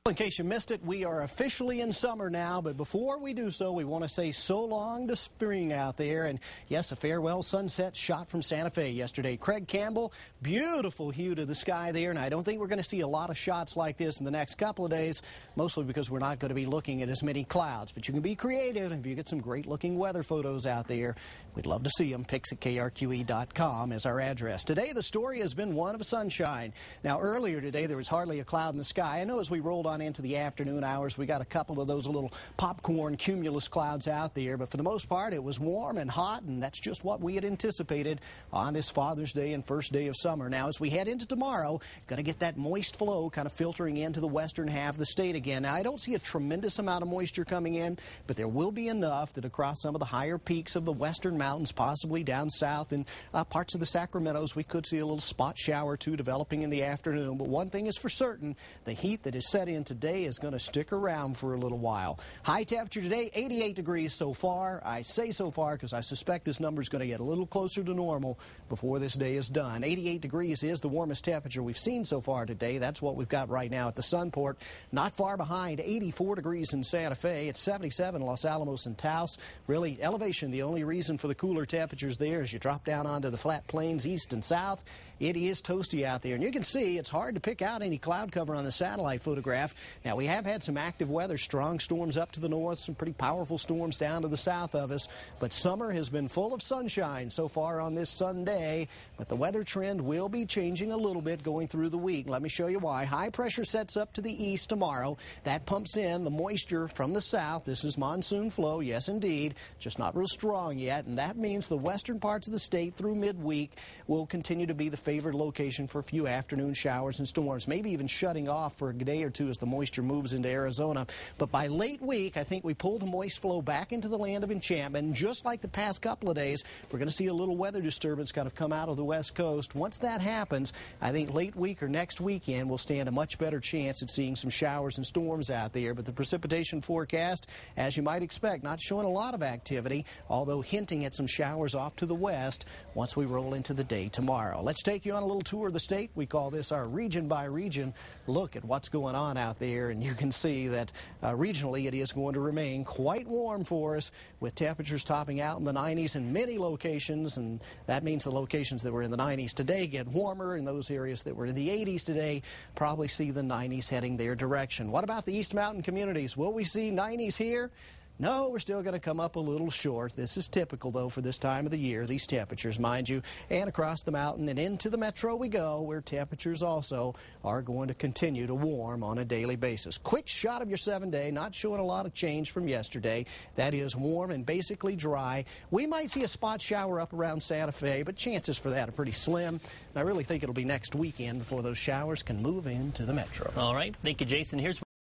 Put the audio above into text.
In case you missed it, we are officially in summer now, but before we do so, we want to say so long to spring out there. And yes, a farewell sunset shot from Santa Fe yesterday. Craig Campbell, beautiful hue to the sky there, and I don't think we're going to see a lot of shots like this in the next couple of days, mostly because we're not going to be looking at as many clouds. But you can be creative, and if you get some great-looking weather photos out there, we'd love to see them. Pics at krqe.com is our address. Today, the story has been one of sunshine. Now, earlier today, there was hardly a cloud in the sky. I know as we rolled on into the afternoon hours, we got a couple of those little popcorn cumulus clouds out there, but for the most part it was warm and hot, and that's just what we had anticipated on this Father's Day and first day of summer. Now as we head into tomorrow, going to get that moist flow kind of filtering into the western half of the state again. Now I don't see a tremendous amount of moisture coming in, but there will be enough that across some of the higher peaks of the western mountains, possibly down south in parts of the Sacramentos, we could see a little spot shower or two developing in the afternoon. But one thing is for certain, the heat that is set in today is going to stick around for a little while. High temperature today, 88 degrees so far. I say so far because I suspect this number is going to get a little closer to normal before this day is done. 88 degrees is the warmest temperature we've seen so far today. That's what we've got right now at the Sunport. Not far behind, 84 degrees in Santa Fe. It's 77 in Los Alamos and Taos. Really, elevation, the only reason for the cooler temperatures there as you drop down onto the flat plains east and south. It is toasty out there, and you can see it's hard to pick out any cloud cover on the satellite photograph. Now, we have had some active weather, strong storms up to the north, some pretty powerful storms down to the south of us, but summer has been full of sunshine so far on this Sunday, but the weather trend will be changing a little bit going through the week. Let me show you why. High pressure sets up to the east tomorrow. That pumps in the moisture from the south. This is monsoon flow, yes indeed, just not real strong yet, and that means the western parts of the state through midweek will continue to be the favored location for a few afternoon showers and storms, maybe even shutting off for a day or two as the moisture moves into Arizona. But by late week, I think we pull the moist flow back into the land of enchantment. And just like the past couple of days, we're going to see a little weather disturbance kind of come out of the west coast. Once that happens, I think late week or next weekend we'll stand a much better chance at seeing some showers and storms out there. But the precipitation forecast, as you might expect, not showing a lot of activity, although hinting at some showers off to the west once we roll into the day tomorrow. Let's take you on a little tour of the state. We call this our region by region look at what's going on out there, and you can see that regionally it is going to remain quite warm for us, with temperatures topping out in the 90s in many locations, and that means the locations that were in the 90s today get warmer, and those areas that were in the 80s today probably see the 90s heading their direction. What about the East Mountain communities? Will we see 90s here? No, we're still going to come up a little short. This is typical, though, for this time of the year, these temperatures, mind you. And across the mountain and into the metro we go, where temperatures also are going to continue to warm on a daily basis. Quick shot of your 7-day, not showing a lot of change from yesterday. That is warm and basically dry. We might see a spot shower up around Santa Fe, but chances for that are pretty slim. And I really think it'll be next weekend before those showers can move into the metro. All right. Thank you, Jason. Here's